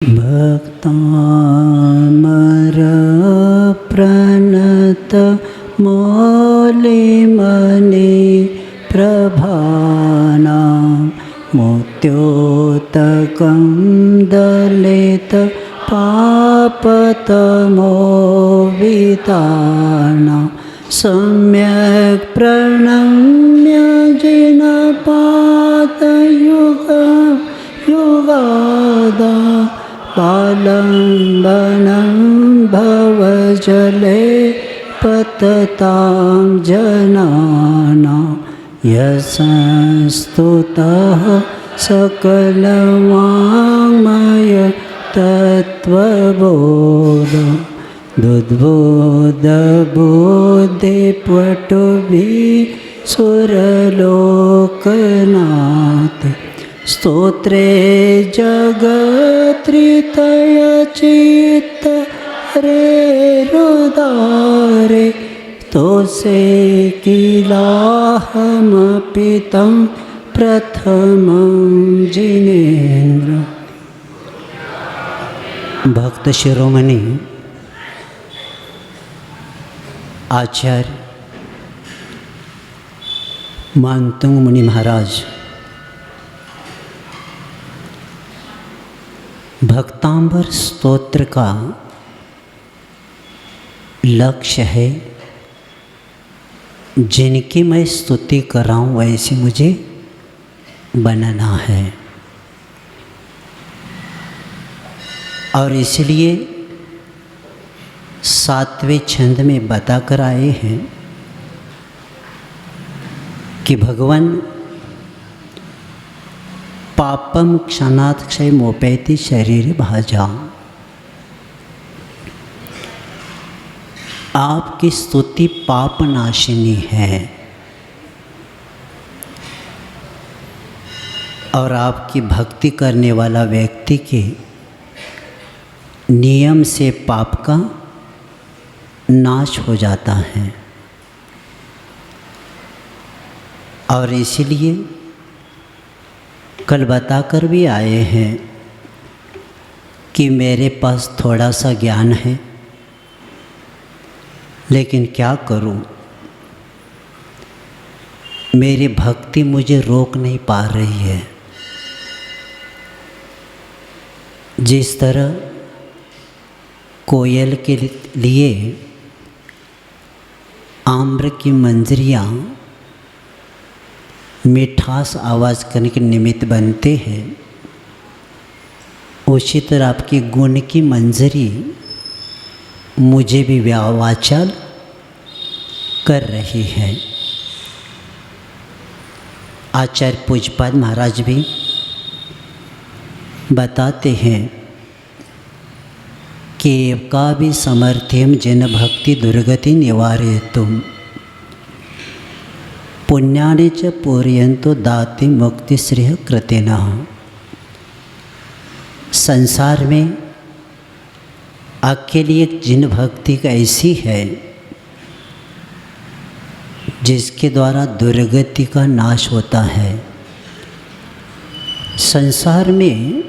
भक्तामरप्रणत मौलिमणि प्रभानां मुक्त्योतकं दलित पापतमोवितानां सम्यक् प्रणम्य जिनपातयुगादा पालम्बनं भवजले पततां जनानां यशस्तुतः सकलवाङ्मय तत्त्वबोधोद्बोधबुद्धिपटुभिः सुरलोकनाथ स्तोत्रे जगत्रितयचित्त रे रुदारे तोसे किलाहमपि तं प्रथमं जिनेन्द्र। भक्त शिरोमणि आचार्य मानतुंग मुनि महाराज भक्तांबर स्तोत्र का लक्ष्य है जिनकी मैं स्तुति कर रहा हूँ वैसे मुझे बनना है, और इसलिए 7वें छंद में बताकर आए हैं कि भगवान पापम क्षणात् क्षयमोपैति शरीर भाजा। आपकी स्तुति पाप नाशिनी है और आपकी भक्ति करने वाला व्यक्ति के नियम से पाप का नाश हो जाता है। और इसलिए कल बताकर भी आए हैं कि मेरे पास थोड़ा सा ज्ञान है, लेकिन क्या करूं, मेरी भक्ति मुझे रोक नहीं पा रही है। जिस तरह कोयल के लिए आम्र की मंजरियाँ मिठास आवाज़ करने के निमित्त बनते हैं, उसी तरह आपकी गुण की मंजरी मुझे भी वाचाल कर रही है। आचार्य पूज्यपाद महाराज भी बताते हैं कि का भी समर्थ्यम जन भक्ति दुर्गति निवारयितुम पुण्यानि च पूरयन्तो दाति मुक्ति श्रेय कृतेनः। संसार में अकेली एक जिन भक्ति ऐसी है जिसके द्वारा दुर्गति का नाश होता है। संसार में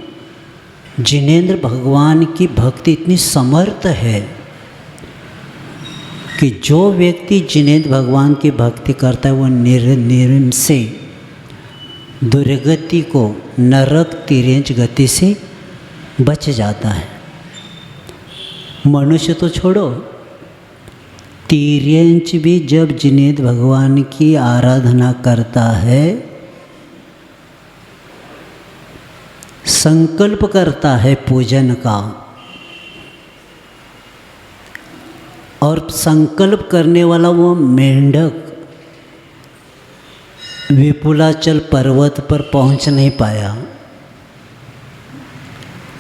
जिनेंद्र भगवान की भक्ति इतनी समर्थ है कि जो व्यक्ति जिनेंद्र भगवान की भक्ति करता है वो निर्निर्म से दुर्गति को नरक तिर्यंच गति से बच जाता है। मनुष्य तो छोड़ो, तिर्यंच भी जब जिनेंद्र भगवान की आराधना करता है, संकल्प करता है पूजन का, और संकल्प करने वाला वो मेंढक विपुलाचल पर्वत पर पहुंच नहीं पाया,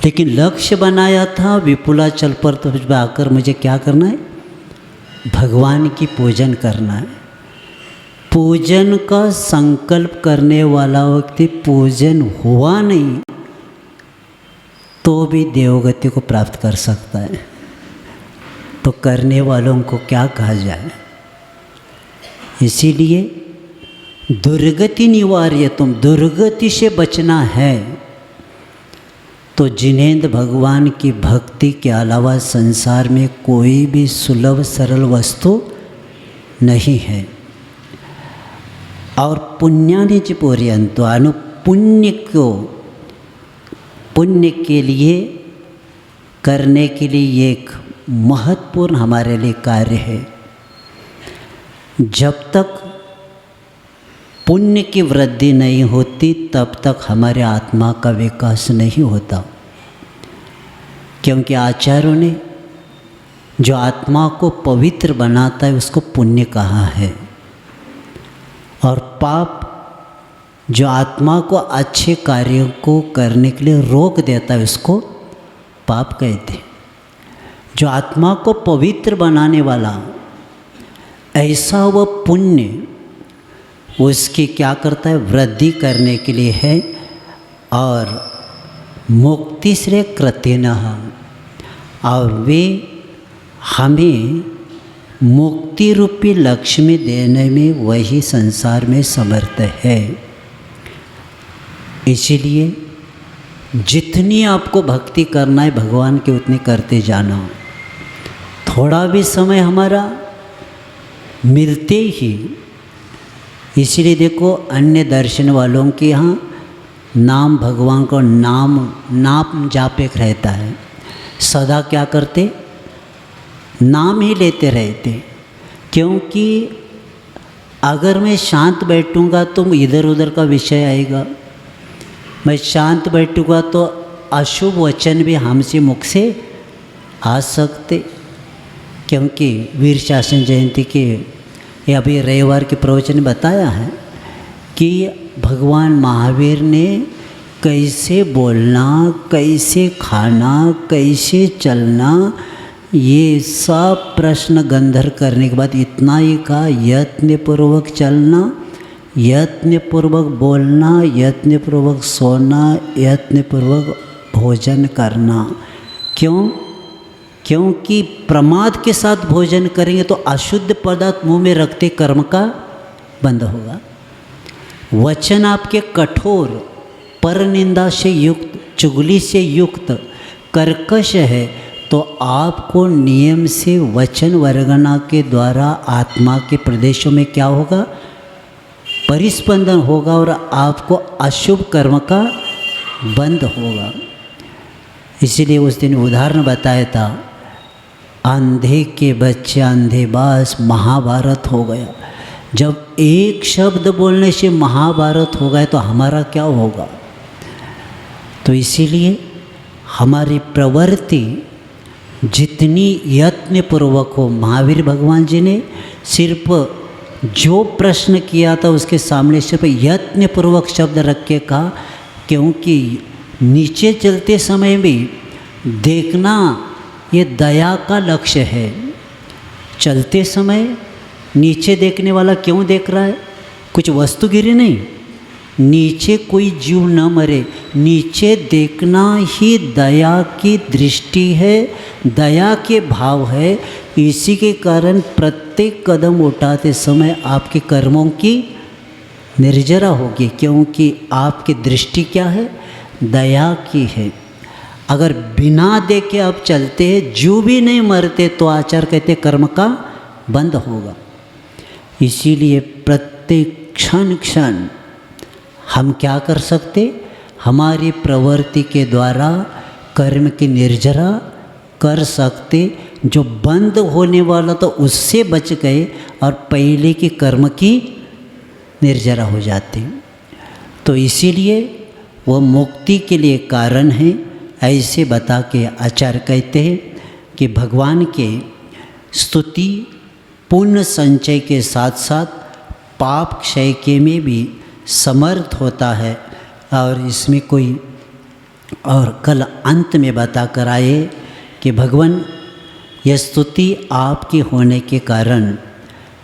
लेकिन लक्ष्य बनाया था विपुलाचल पर तो आकर मुझे क्या करना है, भगवान की पूजन करना है। पूजन का संकल्प करने वाला व्यक्ति पूजन हुआ नहीं तो भी देवगति को प्राप्त कर सकता है। तो करने वालों को क्या कहा जाए। इसीलिए दुर्गति निवार्य, तुम दुर्गति से बचना है तो जिनेंद्र भगवान की भक्ति के अलावा संसार में कोई भी सुलभ सरल वस्तु नहीं है। और पुण्यानिच पर्यंतो अनु पुण्य के लिए करने के लिए एक महत्वपूर्ण हमारे लिए कार्य है। जब तक पुण्य की वृद्धि नहीं होती तब तक हमारे आत्मा का विकास नहीं होता, क्योंकि आचार्यों ने जो आत्मा को पवित्र बनाता है उसको पुण्य कहा है, और पाप जो आत्मा को अच्छे कार्यों को करने के लिए रोक देता है उसको पाप कहते हैं। जो आत्मा को पवित्र बनाने वाला ऐसा वह पुण्य उसकी क्या करता है, वृद्धि करने के लिए है। और मुक्ति श्रेय कृतिनः, और वे हमें मुक्ति रूपी लक्ष्मी देने में वही संसार में समर्थ है। इसीलिए जितनी आपको भक्ति करना है भगवान की उतनी करते जाना। थोड़ा भी समय हमारा मिलते ही, इसीलिए देखो अन्य दर्शन वालों के यहाँ नाम भगवान को नाम जाप एक रहता है, सदा क्या करते, नाम ही लेते रहते। क्योंकि अगर मैं शांत बैठूँगा तो इधर उधर का विषय आएगा, मैं शांत बैठूँगा तो अशुभ वचन भी हमसे मुख से आ सकते। क्योंकि वीर शासन जयंती के ये अभी रविवार के प्रवचन में बताया है कि भगवान महावीर ने कैसे बोलना, कैसे खाना, कैसे चलना, ये सब प्रश्न गंधर्व करने के बाद इतना ही कहा, यत्नपूर्वक चलना, यत्नपूर्वक बोलना, यत्नपूर्वक सोना, यत्नपूर्वक भोजन करना। क्यों? क्योंकि प्रमाद के साथ भोजन करेंगे तो अशुद्ध पदार्थ मुंह में रखते कर्म का बंद होगा। वचन आपके कठोर, पर निंदा से युक्त, चुगली से युक्त, कर्कश है तो आपको नियम से वचन वर्गना के द्वारा आत्मा के प्रदेशों में क्या होगा, परिस्पंदन होगा और आपको अशुभ कर्म का बंद होगा। इसीलिए उस दिन उदाहरण बताया था, अंधे के बच्चे अंधे बास, महाभारत हो गया। जब एक शब्द बोलने से महाभारत हो गया तो हमारा क्या होगा। तो इसीलिए हमारी प्रवृत्ति जितनी यत्नपूर्वक हो, महावीर भगवान जी ने सिर्फ जो प्रश्न किया था उसके सामने सिर्फ यत्नपूर्वक शब्द रख के कहा, क्योंकि नीचे चलते समय भी देखना ये दया का लक्ष्य है। चलते समय नीचे देखने वाला क्यों देख रहा है, कुछ वस्तु गिरी नहीं, नीचे कोई जीव न मरे, नीचे देखना ही दया की दृष्टि है, दया के भाव है। इसी के कारण प्रत्येक कदम उठाते समय आपके कर्मों की निर्जरा होगी, क्योंकि आपकी दृष्टि क्या है, दया की है। अगर बिना देखे आप चलते हैं, जीव भी नहीं मरते, तो आचार्य कहते कर्म का बंद होगा। इसीलिए प्रत्येक क्षण क्षण हम क्या कर सकते, हमारी प्रवृत्ति के द्वारा कर्म की निर्जरा कर सकते। जो बंद होने वाला तो उससे बच गए और पहले के कर्म की निर्जरा हो जाते। तो इसीलिए वह मुक्ति के लिए कारण है। ऐसे बता के आचार्य कहते हैं कि भगवान के स्तुति पुण्य संचय के साथ साथ पाप क्षय के में भी समर्थ होता है। और इसमें कोई और कल अंत में बता कर आए कि भगवान यह स्तुति आपकी होने के कारण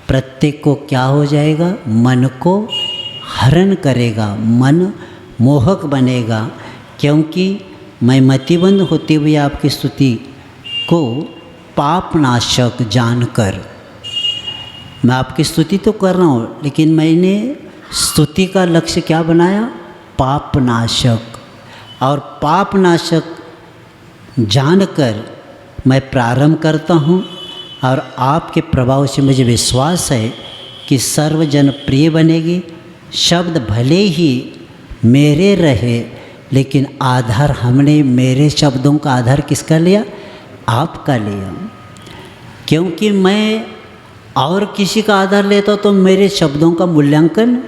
प्रत्येक को क्या हो जाएगा, मन को हरण करेगा, मन मोहक बनेगा। क्योंकि मैं मतिबंध होते हुए आपकी स्तुति को पापनाशक जानकर, मैं आपकी स्तुति तो कर रहा हूँ, लेकिन मैंने स्तुति का लक्ष्य क्या बनाया, पापनाशक। और पापनाशक जानकर मैं प्रारंभ करता हूँ और आपके प्रभाव से मुझे विश्वास है कि सर्वजन प्रिय बनेगी। शब्द भले ही मेरे रहे, लेकिन आधार हमने मेरे शब्दों का आधार किसका लिया? आपका लिया। क्योंकि मैं और किसी का आधार लेता तो मेरे शब्दों का मूल्यांकन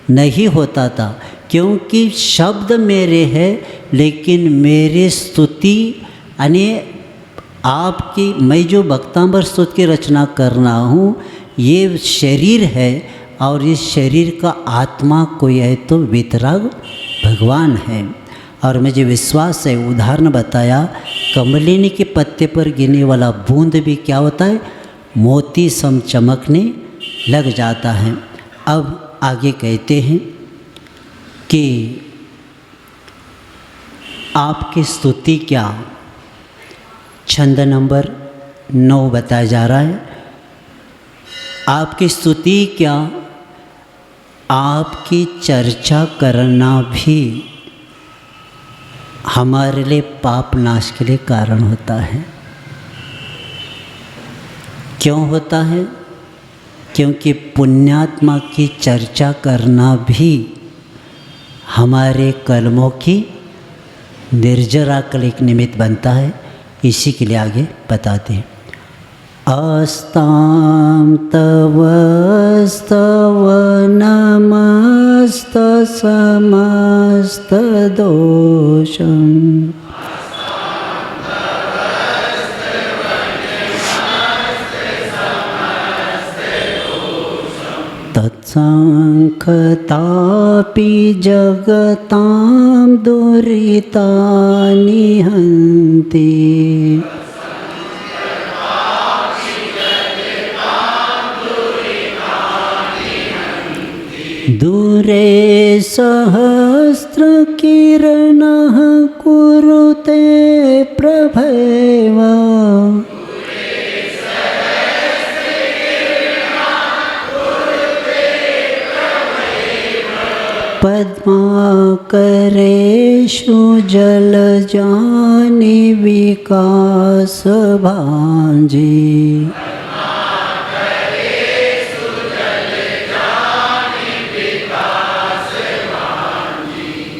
नहीं होता था, क्योंकि शब्द मेरे हैं, लेकिन मेरी स्तुति यानी आपकी, मैं जो भक्तांबर स्तुति की रचना कर रहा हूँ, ये शरीर है और इस शरीर का आत्मा कोई है तो वितराग भगवान है। और मुझे विश्वास है, उदाहरण बताया, कमलिनी के पत्ते पर गिरने वाला बूंद भी क्या होता है? मोती सम चमकने लग जाता है। अब आगे कहते हैं कि आपकी स्तुति क्या? छंद नंबर 9 बताया जा रहा है। आपकी स्तुति क्या? आपकी चर्चा करना भी हमारे लिए पाप नाश के लिए कारण होता है। क्यों होता है? क्योंकि पुण्यात्मा की चर्चा करना भी हमारे कर्मों की निर्जरा का एक निमित्त बनता है। इसी के लिए आगे बताते हैं। अस्तां तव स्तव नमस्त समस्त दोषम् तत्संखतापि जगतां दुरितानि हन्ति। दूरे सहस्रकिरणः कुरुते प्रभैव पद्माकरेषु जलजानि विकासभांजी।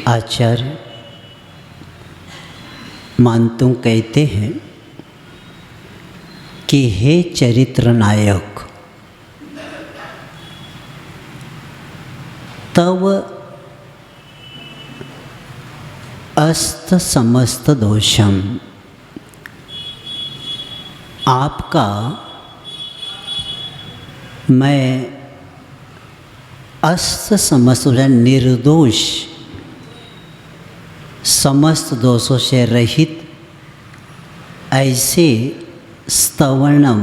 आचार्य मानतु कहते हैं कि हे चरित्र नायक, तव अस्त समस्त दोषम, आपका मैं अस्त समस्त निर्दोष समस्त दोषों से रहित ऐसे स्तवनम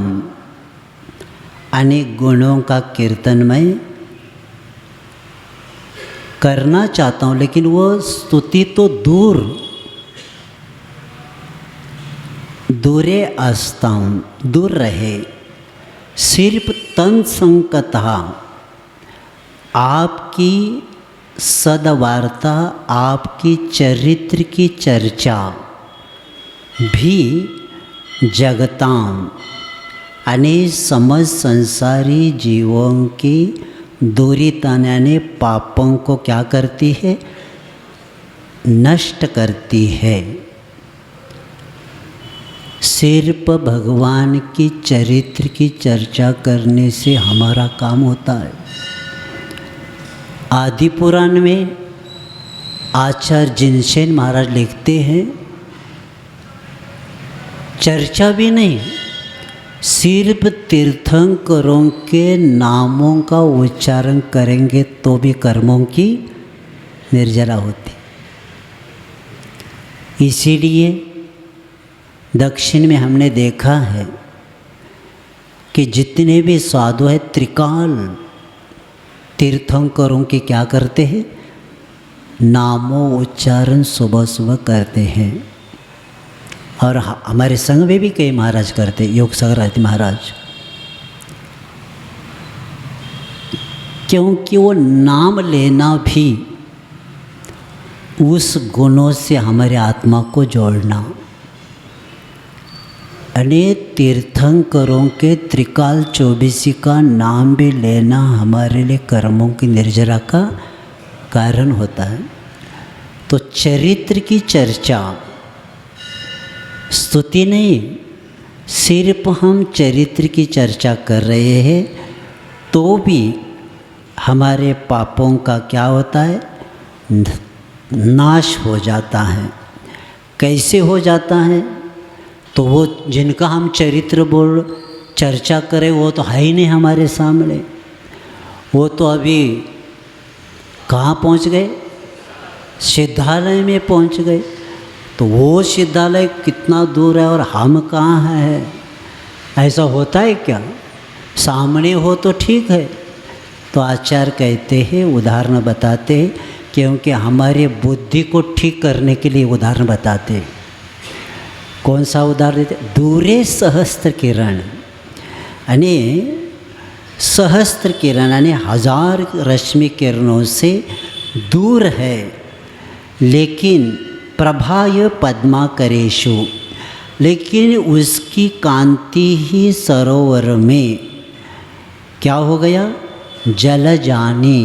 अनेक गुणों का कीर्तन मैं करना चाहता हूँ, लेकिन वो स्तुति तो दूरे अस्तां, दूर रहे। सिर्फ तन संकता आपकी सदवार्ता, आपकी चरित्र की चर्चा भी जगतां अनेक समझ संसारी जीवों की दूरी यानी पापों को क्या करती है? नष्ट करती है। सिर्फ भगवान की चरित्र की चर्चा करने से हमारा काम होता है। आदि पुराण में आचार्य जिनसेन महाराज लिखते हैं, चर्चा भी नहीं, सिर्फ तीर्थंकरों के नामों का उच्चारण करेंगे तो भी कर्मों की निर्जरा होती। इसीलिए दक्षिण में हमने देखा है कि जितने भी साधु हैं त्रिकाल तीर्थंकरों के क्या करते हैं? नामों उच्चारण सुबह सुबह करते हैं। और हमारे संघ में भी कई महाराज करते, योग सागर महाराज, क्योंकि वो नाम लेना भी उस गुणों से हमारे आत्मा को जोड़ना। अनेक तीर्थंकरों के त्रिकाल चौबीसी का नाम भी लेना हमारे लिए कर्मों की निर्जरा का कारण होता है। तो चरित्र की चर्चा स्तुति नहीं, सिर्फ हम चरित्र की चर्चा कर रहे हैं तो भी हमारे पापों का क्या होता है, नाश हो जाता है। कैसे हो जाता है? तो वो जिनका हम चरित्र बोल चर्चा करें वो तो है ही नहीं हमारे सामने, वो तो अभी कहाँ पहुँच गए, सिद्धालय में पहुँच गए। तो वो सिद्धालय कितना दूर है और हम कहाँ हैं? ऐसा होता है क्या? सामने हो तो ठीक है। तो आचार्य कहते हैं, उदाहरण बताते हैं, क्योंकि हमारे बुद्धि को ठीक करने के लिए उदाहरण बताते हैं। कौन सा उदाहरण देते? दूरे सहस्त्र किरण, यानी सहस्त्र किरण यानी 1000 रश्मि किरणों से दूर है, लेकिन प्रभाय पद्माकरेषु, लेकिन उसकी कांति ही सरोवर में क्या हो गया, जल जानी।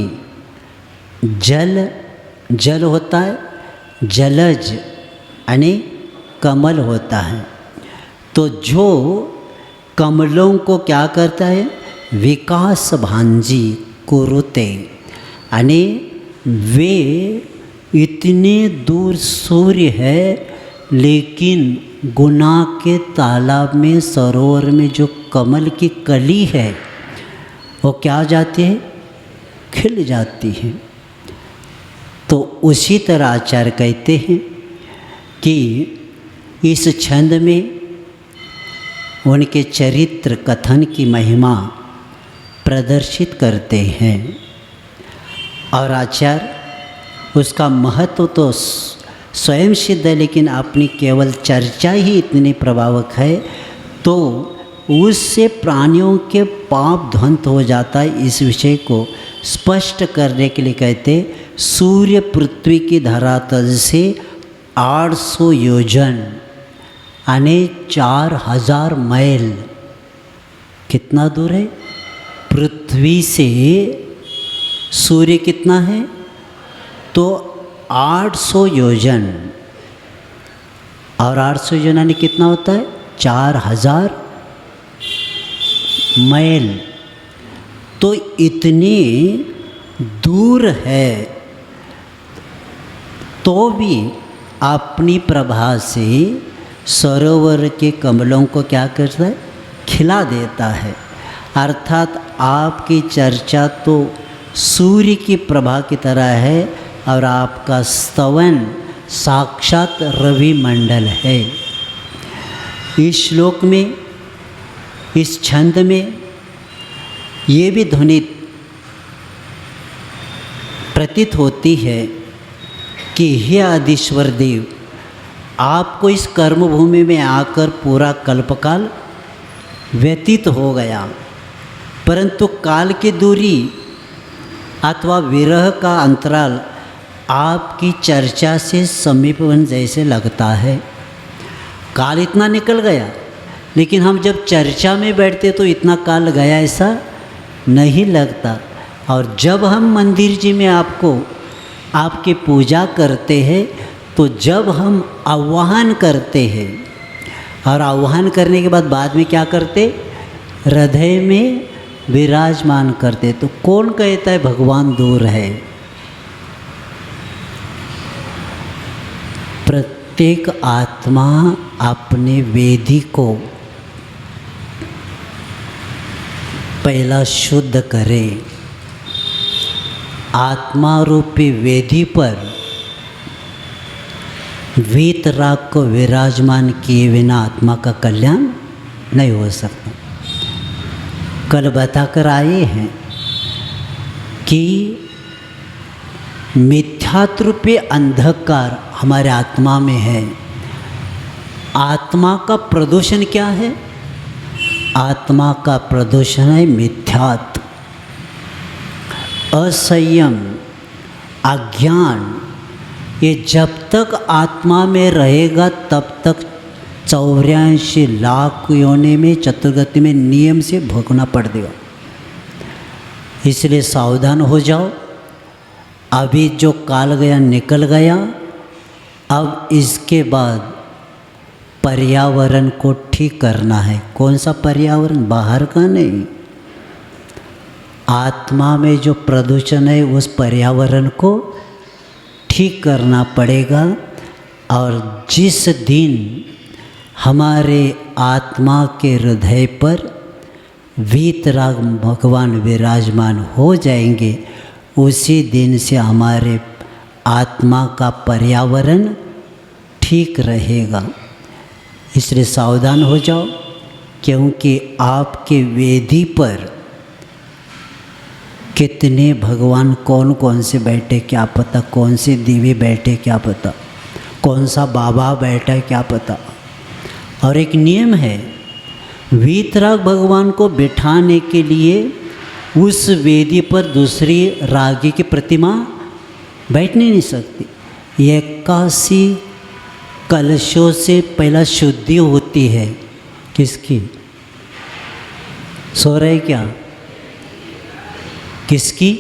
जल होता है, जलज यानी कमल होता है। तो जो कमलों को क्या करता है, विकास भांजी कुरुते, यानी वे इतने दूर सूर्य है, लेकिन गुनाह के तालाब में सरोवर में जो कमल की कली है वो क्या जाती है, खिल जाती है। तो उसी तरह आचार्य कहते हैं कि इस छंद में उनके चरित्र कथन की महिमा प्रदर्शित करते हैं। और आचार्य उसका महत्व तो स्वयं सिद्ध है, लेकिन अपनी केवल चर्चा ही इतनी प्रभावक है तो उससे प्राणियों के पाप ध्वंस हो जाता है। इस विषय को स्पष्ट करने के लिए कहते, सूर्य पृथ्वी की धरातल से 800 योजन यानी 4000 मैल कितना दूर है पृथ्वी से। सूर्य कितना है, तो 800 योजन, और 800 योजन यानी कितना होता है, 4000 मैल। तो इतनी दूर है तो भी अपनी प्रभा से सरोवर के कमलों को क्या करता है, खिला देता है। अर्थात आपकी चर्चा तो सूर्य की प्रभा की तरह है और आपका स्तवन साक्षात रवि मंडल है। इस श्लोक में, इस छंद में ये भी ध्वनि प्रतीत होती है कि हे आदिश्वर देव, आपको इस कर्मभूमि में आकर पूरा कल्पकाल व्यतीत हो गया, परंतु काल की दूरी अथवा विरह का अंतराल आपकी चर्चा से समीपन जैसे लगता है। काल इतना निकल गया, लेकिन हम जब चर्चा में बैठते तो इतना काल गया ऐसा नहीं लगता। और जब हम मंदिर जी में आपकी पूजा करते हैं तो जब हम आह्वान करते हैं, और आह्वान करने के बाद में क्या करते, हृदय में विराजमान करते, तो कौन कहता है भगवान दूर है? प्रत्येक आत्मा अपने वेदी को पहला शुद्ध करे। आत्मा रूपी वेदी पर वीतराग को विराजमान किए बिना आत्मा का कल्याण नहीं हो सकता। कल बताकर आए हैं कि मिथ्यात्रूपी अंधकार हमारे आत्मा में है। आत्मा का प्रदूषण क्या है? आत्मा का प्रदूषण है मिथ्यात्व, असंयम, अज्ञान, ये जब तक आत्मा में रहेगा तब तक 84 लाख योनि में चतुर्गति में नियम से भोगना पड़ देगा। इसलिए सावधान हो जाओ। अभी जो काल गया निकल गया, अब इसके बाद पर्यावरण को ठीक करना है। कौन सा पर्यावरण? बाहर का नहीं, आत्मा में जो प्रदूषण है उस पर्यावरण को ठीक करना पड़ेगा। और जिस दिन हमारे आत्मा के हृदय पर वीतराग भगवान विराजमान हो जाएंगे, उसी दिन से हमारे आत्मा का पर्यावरण ठीक रहेगा। इसलिए सावधान हो जाओ, क्योंकि आपके वेदी पर कितने भगवान कौन कौन से बैठे क्या पता, कौन से दिव्य बैठे क्या पता, कौन सा बाबा बैठा है क्या पता। और एक नियम है, वीतराग भगवान को बिठाने के लिए उस वेदी पर दूसरी रागी की प्रतिमा बैठने नहीं सकती। 81 कलशों से पहला शुद्धि होती है। किसकी? सो रहे क्या? किसकी?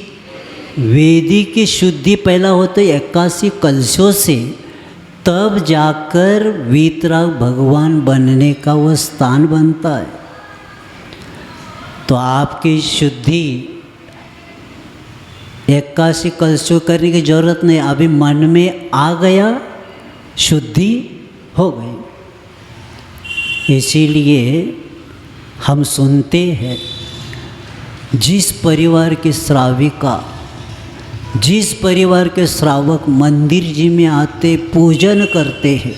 वेदी की शुद्धि पहला होता है 81 कलशों से, तब जाकर वीतराग भगवान बनने का वो स्थान बनता है। तो आपकी शुद्धि 81 कलशों करने की जरूरत नहीं, अभी मन में आ गया, शुद्धि हो गई। इसीलिए हम सुनते हैं, जिस परिवार की श्राविका, जिस परिवार के श्रावक मंदिर जी में आते पूजन करते हैं,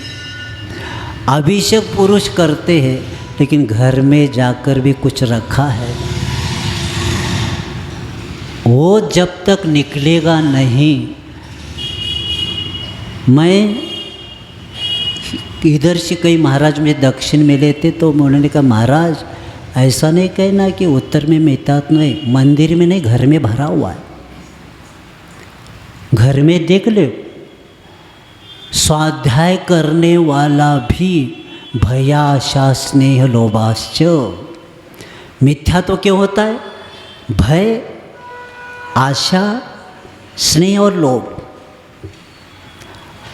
अभिषेक पुरुष करते हैं, लेकिन घर में जाकर भी कुछ रखा है, वो जब तक निकलेगा नहीं। मैं इधर से कई महाराज में दक्षिण मिले थे, तो उन्होंने कहा महाराज ऐसा नहीं कहना कि उत्तर में मितात नहीं, मंदिर में नहीं, घर में भरा हुआ है। घर में देख ले, स्वाध्याय करने वाला भी भया आशा स्नेह लोभाश्च। मिथ्या तो क्यों होता है? भय, आशा, स्नेह और लोभ।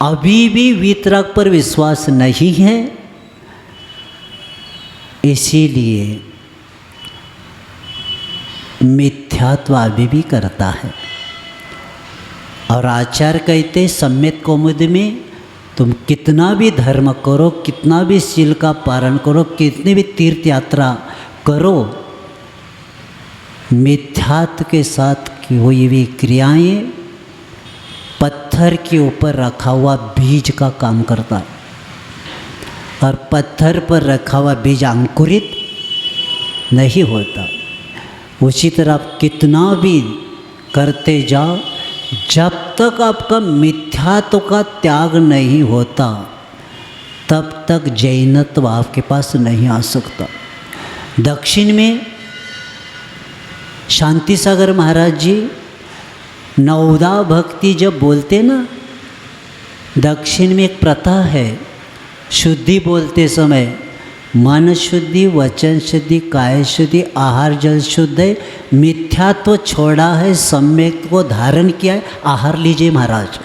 अभी भी वीतराग पर विश्वास नहीं है, इसीलिए मिथ्यात्व अभी भी करता है। और आचार्य कहते सम्यक कौमुदी में, तुम कितना भी धर्म करो, कितना भी शील का पालन करो, कितनी भी तीर्थ यात्रा करो, मिथ्यात्व के साथ हुई हुई क्रियाएं पत्थर के ऊपर रखा हुआ बीज का काम करता है। और पत्थर पर रखा हुआ बीज अंकुरित नहीं होता। उसी तरह आप कितना भी करते जाओ, जब तक आपका मिथ्यात्व का त्याग नहीं होता, तब तक जैनत्व आपके पास नहीं आ सकता। दक्षिण में शांति सागर महाराज जी नवदा भक्ति जब बोलते ना, दक्षिण में एक प्रथा है, शुद्धि बोलते समय मन शुद्धि, वचन शुद्धि, काय शुद्धि, आहार जल शुद्ध है, मिथ्यात्व छोड़ा है, सम्यक को धारण किया है, आहार लीजिए महाराज।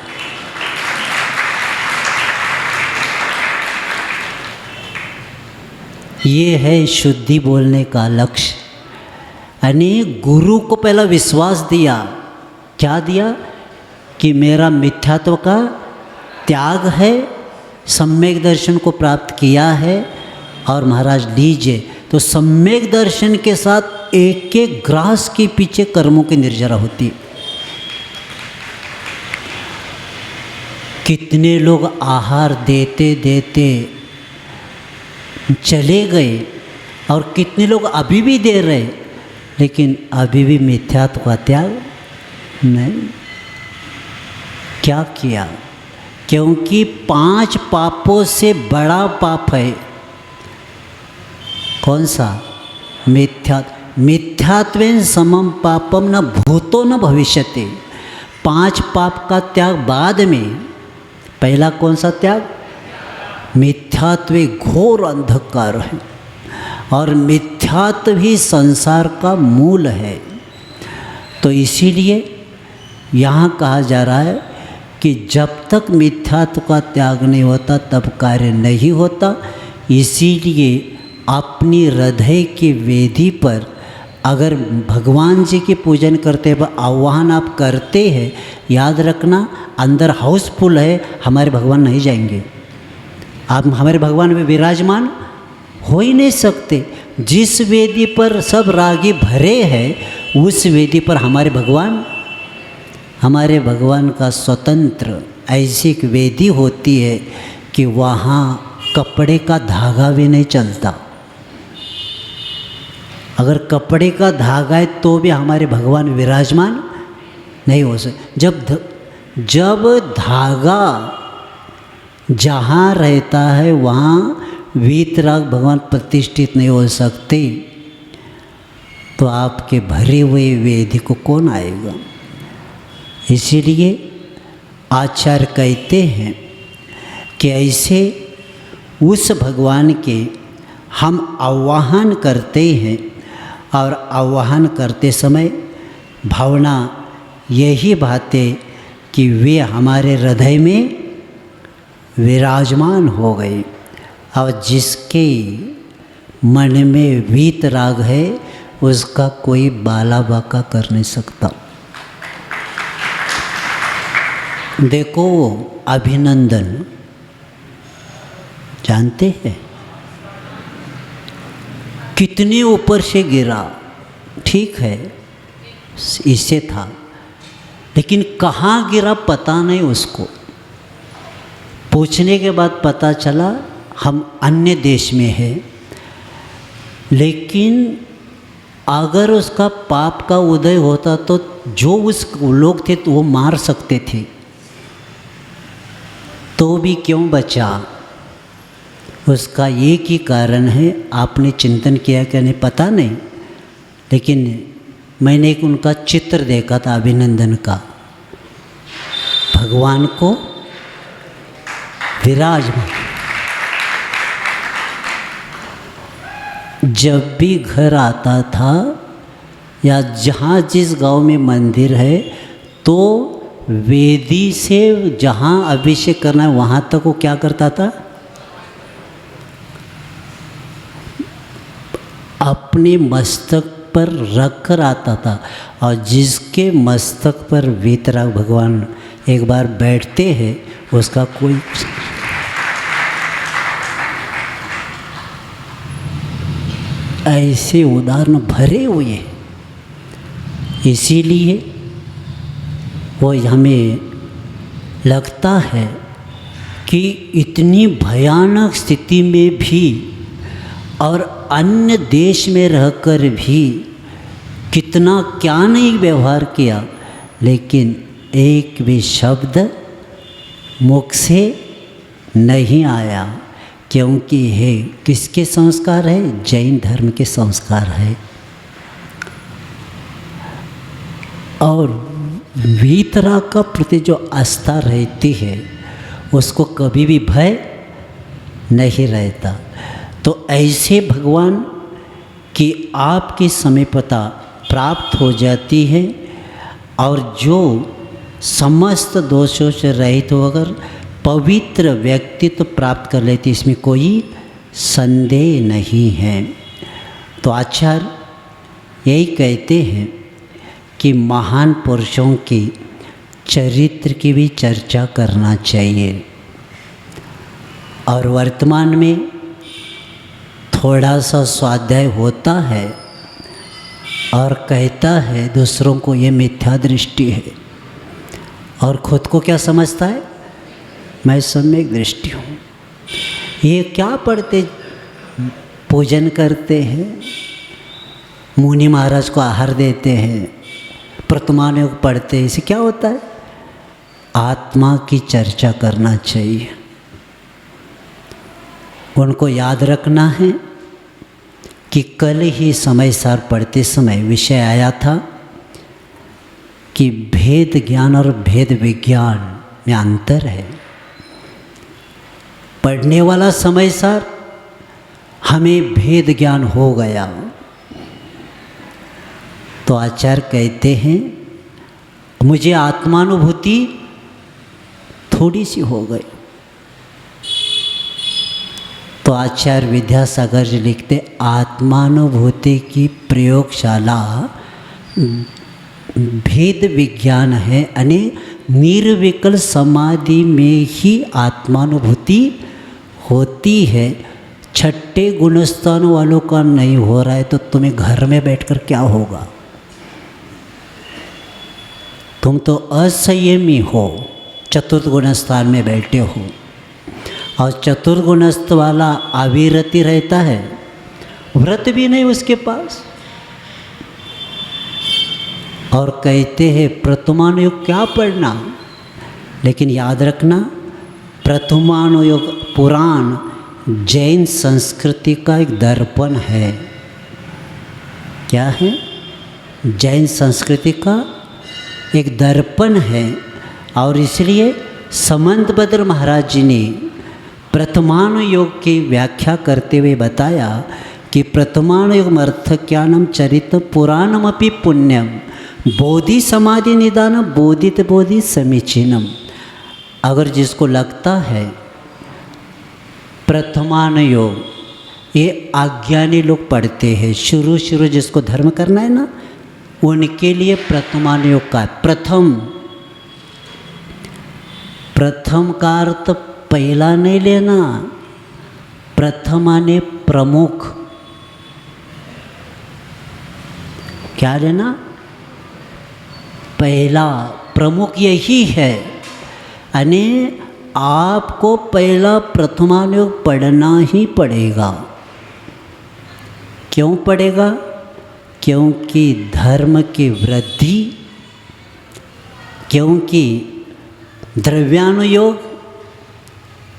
ये है शुद्धि बोलने का लक्ष्य। यानी गुरु को पहला विश्वास दिया, क्या दिया? कि मेरा मिथ्यात्व का त्याग है, सम्यक दर्शन को प्राप्त किया है, और महाराज लीजिए। तो सम्यक दर्शन के साथ एक एक ग्रास के पीछे कर्मों की निर्जरा होती। कितने लोग आहार देते देते चले गए, और कितने लोग अभी भी दे रहे, लेकिन अभी भी मिथ्यात्व का त्याग नहीं। क्या किया? क्योंकि 5 पापों से बड़ा पाप है कौन सा? मिथ्यात्व। मिथ्यात्वेन समम पापम न भूतो न भविष्यते। 5 पाप का त्याग बाद में, पहला कौन सा त्याग? मिथ्यात्व घोर अंधकार है और मिथ्यात्व ही संसार का मूल है। तो इसीलिए यहाँ कहा जा रहा है कि जब तक मिथ्यात्व का त्याग नहीं होता तब कार्य नहीं होता। इसीलिए अपनी हृदय की वेदी पर अगर भगवान जी की पूजन करते हुए आह्वान आप करते हैं, याद रखना अंदर हाउसफुल है, हमारे भगवान नहीं जाएंगे। आप हमारे भगवान में विराजमान हो ही नहीं सकते। जिस वेदी पर सब रागी भरे हैं उस वेदी पर हमारे भगवान का स्वतंत्र ऐसी एक वेदी होती है कि वहाँ कपड़े का धागा भी नहीं चलता। अगर कपड़े का धागा है तो भी हमारे भगवान विराजमान नहीं हो सकते। जब धागा जहाँ रहता है वहाँ वीतराग भगवान प्रतिष्ठित नहीं हो सकते, तो आपके भरे हुए वेदी को कौन आएगा? इसीलिए आचार्य कहते हैं कि ऐसे उस भगवान के हम आह्वान करते हैं और आह्वान करते समय भावना यही बात है कि वे हमारे हृदय में विराजमान हो गए। और जिसके मन में वीतराग है उसका कोई बाला बाका कर नहीं सकता। देखो अभिनंदन जानते हैं कितने ऊपर से गिरा, ठीक है इससे था, लेकिन कहाँ गिरा पता नहीं उसको। पूछने के बाद पता चला हम अन्य देश में हैं, लेकिन अगर उसका पाप का उदय होता तो जो उस लोग थे तो वो मार सकते थे, तो भी क्यों बचा? उसका एक ही कारण है। आपने चिंतन किया कि नहीं पता नहीं, लेकिन मैंने एक उनका चित्र देखा था अभिनंदन का, भगवान को विराजमान। जब भी घर आता था या जहाँ जिस गांव में मंदिर है तो वेदी से जहाँ अभिषेक करना है वहाँ तक वो क्या करता था? अपने मस्तक पर रख कर आता था। और जिसके मस्तक पर वीतराग भगवान एक बार बैठते हैं उसका कोई ऐसे उदाहरण भरे हुए हैं। इसीलिए वो हमें लगता है कि इतनी भयानक स्थिति में भी और अन्य देश में रहकर भी कितना क्या नहीं व्यवहार किया, लेकिन एक भी शब्द मुख से नहीं आया, क्योंकि है किसके संस्कार है? जैन धर्म के संस्कार है। और वीतराग का प्रति जो आस्था रहती है उसको कभी भी भय नहीं रहता। तो ऐसे भगवान की आपकी समीपता प्राप्त हो जाती है और जो समस्त दोषों से रहित होकर पवित्र व्यक्तित्व प्राप्त कर लेती, इसमें कोई संदेह नहीं है। तो आचार्य यही कहते हैं कि महान पुरुषों की चरित्र की भी चर्चा करना चाहिए। और वर्तमान में थोड़ा सा स्वाध्याय होता है और कहता है दूसरों को ये मिथ्या दृष्टि है, और खुद को क्या समझता है? मैं सम्यक दृष्टि हूँ। ये क्या पढ़ते पूजन करते हैं, मुनि महाराज को आहार देते हैं, प्रतिमाओं को पढ़ते हैं, इससे क्या होता है? आत्मा की चर्चा करना चाहिए। उनको याद रखना है कि कल ही समय सार पढ़ते समय विषय आया था कि भेद ज्ञान और भेद विज्ञान में अंतर है। पढ़ने वाला समय सर हमें भेद ज्ञान हो गया। तो आचार्य कहते हैं मुझे आत्मानुभूति थोड़ी सी हो गई। तो आचार्य विद्यासागर जी लिखते आत्मानुभूति की प्रयोगशाला भेद विज्ञान है, यानी निर्विकल्प समाधि में ही आत्मानुभूति होती है। छठे गुणस्थान वालों का नहीं हो रहा है तो तुम्हें घर में बैठकर क्या होगा? तुम तो असंयमी हो, चतुर्थ गुणस्थान में बैठे हो, और चतुर्थ गुणस्थ वाला अविरति रहता है, व्रत भी नहीं उसके पास। और कहते हैं प्रथमानुयोग क्या पढ़ना, लेकिन याद रखना प्रथमानुयोग पुराण जैन संस्कृति का एक दर्पण है। क्या है? जैन संस्कृति का एक दर्पण है। और इसलिए समंतभद्र महाराज जी ने प्रथमानुयोग की व्याख्या करते हुए बताया कि प्रथमानुयोग अर्थ ज्ञानम चरित पुराणमपि पुण्यम बोधि समाधि निदान बोधित बोधि समीचीनम। अगर जिसको लगता है प्रथमानुयोग ये अज्ञानी लोग पढ़ते हैं, शुरू जिसको धर्म करना है ना, उनके लिए प्रथमानुयोग का प्रथम का अर्थ पहला नहीं लेना, प्रथम आने प्रमुख। क्या लेना? पहला प्रमुख यही है, यानी आपको पहला प्रथमानुयोग पढ़ना ही पड़ेगा। क्यों पड़ेगा? क्योंकि धर्म की वृद्धि, क्योंकि द्रव्यानुयोग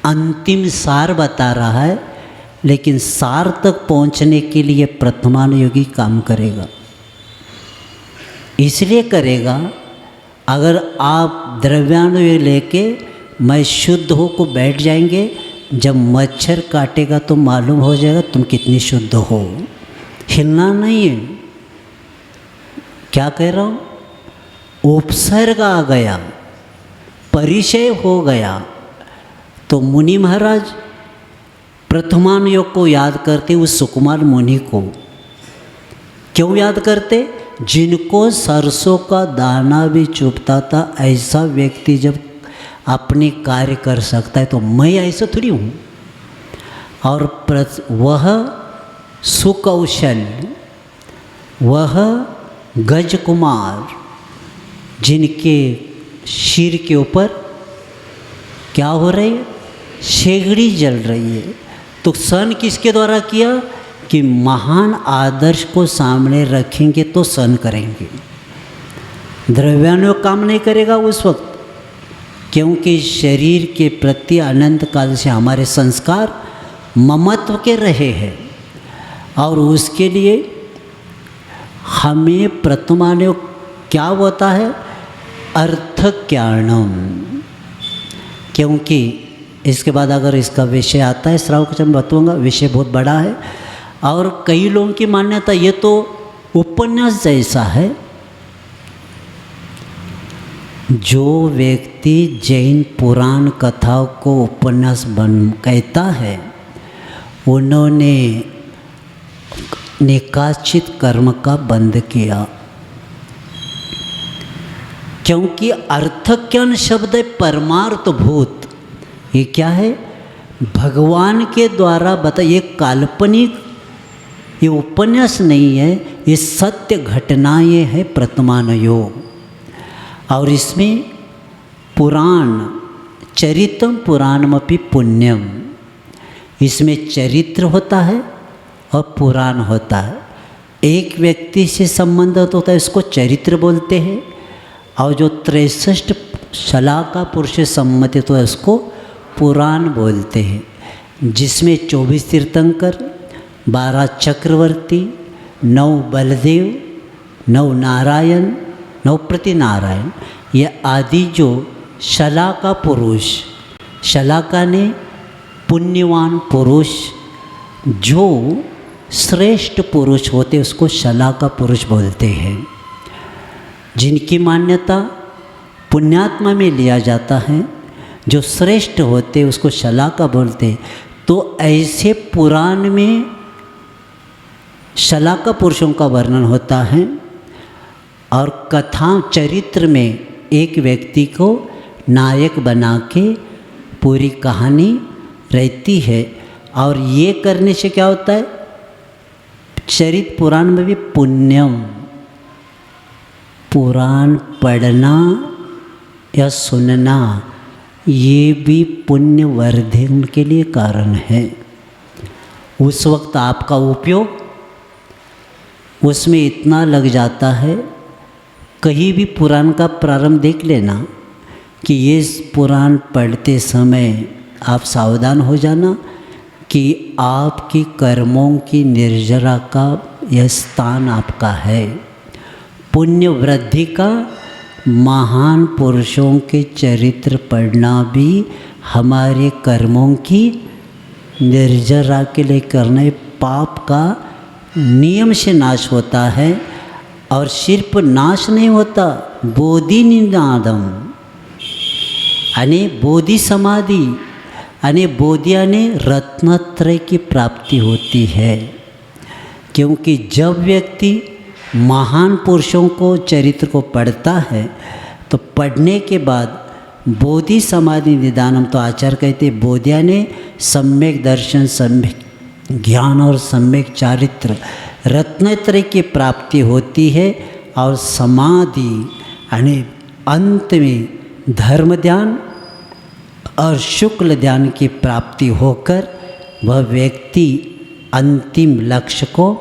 अंतिम सार बता रहा है, लेकिन सार तक पहुंचने के लिए प्रथमानुयोगी काम करेगा। इसलिए करेगा, अगर आप द्रव्यानुयोग लेके मैं शुद्ध हो को बैठ जाएंगे, जब मच्छर काटेगा तो मालूम हो जाएगा तुम कितनी शुद्ध हो। हिलना नहीं है। क्या कह रहा हूँ? उपसर्ग आ गया, परिचय हो गया। तो मुनि महाराज प्रथमानुयोग को याद करते, उस सुकुमार मुनि को क्यों याद करते? जिनको सरसों का दाना भी चुभता था, ऐसा व्यक्ति जब अपने कार्य कर सकता है तो मैं ऐसा थोड़ी हूँ। और वह सुकौशल, वह गजकुमार, जिनके सिर के ऊपर क्या हो रही है? शेगड़ी जल रही है। तो सन किसके द्वारा किया? कि महान आदर्श को सामने रखेंगे तो सन करेंगे। द्रव्यानुयोग काम नहीं करेगा उस वक्त, क्योंकि शरीर के प्रति अनंत काल से हमारे संस्कार ममत्व के रहे हैं, और उसके लिए हमें प्रथमानुयोग क्या होता है? अर्थ ज्ञानम। क्योंकि इसके बाद अगर इसका विषय आता है श्रावक मैं बताऊँगा, विषय बहुत बड़ा है। और कई लोगों की मान्यता ये तो उपन्यास जैसा है। जो व्यक्ति जैन पुराण कथाओं को उपन्यास कहता है, उन्होंने निकाचित कर्म का बंद किया। क्योंकि अर्थज्ञान शब्द है परमार्थ भूत। ये क्या है? भगवान के द्वारा बताया। ये काल्पनिक, ये उपन्यास नहीं है, ये सत्य घटनाएं है प्रथमानुयोग। और इसमें पुराण चरितम पुराणमपि पुण्यम, इसमें चरित्र होता है और पुराण होता है। एक व्यक्ति से संबंधित होता है, इसको चरित्र बोलते हैं। और जो 63 शलाका पुरुष से संबंधित हो उसको पुराण बोलते हैं, जिसमें 24 तीर्थंकर, 12 चक्रवर्ती, 9 बलदेव, 9 नारायण, 9 प्रतिनारायण, ये आदि जो शलाका पुरुष, शलाका ने पुण्यवान पुरुष जो श्रेष्ठ पुरुष होते उसको शलाका पुरुष बोलते हैं। जिनकी मान्यता पुण्यात्मा में लिया जाता है, जो श्रेष्ठ होते उसको शलाका बोलते। तो ऐसे पुराण में शलाका पुरुषों का वर्णन होता है और कथा चरित्र में एक व्यक्ति को नायक बना के पूरी कहानी रहती है। और ये करने से क्या होता है, चरित्र पुराण में भी पुण्यम, पुराण पढ़ना या सुनना ये भी पुण्य वर्धन के लिए कारण है। उस वक्त आपका उपयोग उसमें इतना लग जाता है, कहीं भी पुराण का प्रारंभ देख लेना कि ये पुराण पढ़ते समय आप सावधान हो जाना कि आपकी कर्मों की निर्जरा का यह स्थान आपका है। पुण्य वृद्धि का महान पुरुषों के चरित्र पढ़ना भी हमारे कर्मों की निर्जरा के लिए करने पाप का नियम से नाश होता है। और सिर्फ नाश नहीं होता, बोधि निनादम यानी बोधि समाधि यानी बोधि यानी रत्नत्रय की प्राप्ति होती है। क्योंकि जब व्यक्ति महान पुरुषों को चरित्र को पढ़ता है तो पढ़ने के बाद बोधि समाधि निदानम, तो आचार्य कहते बोधिया ने सम्यक दर्शन, सम्यक ज्ञान और सम्यक चारित्र रत्नत्रय की प्राप्ति होती है। और समाधि यानी अंत में धर्म ध्यान और शुक्ल ध्यान की प्राप्ति होकर वह व्यक्ति अंतिम लक्ष्य को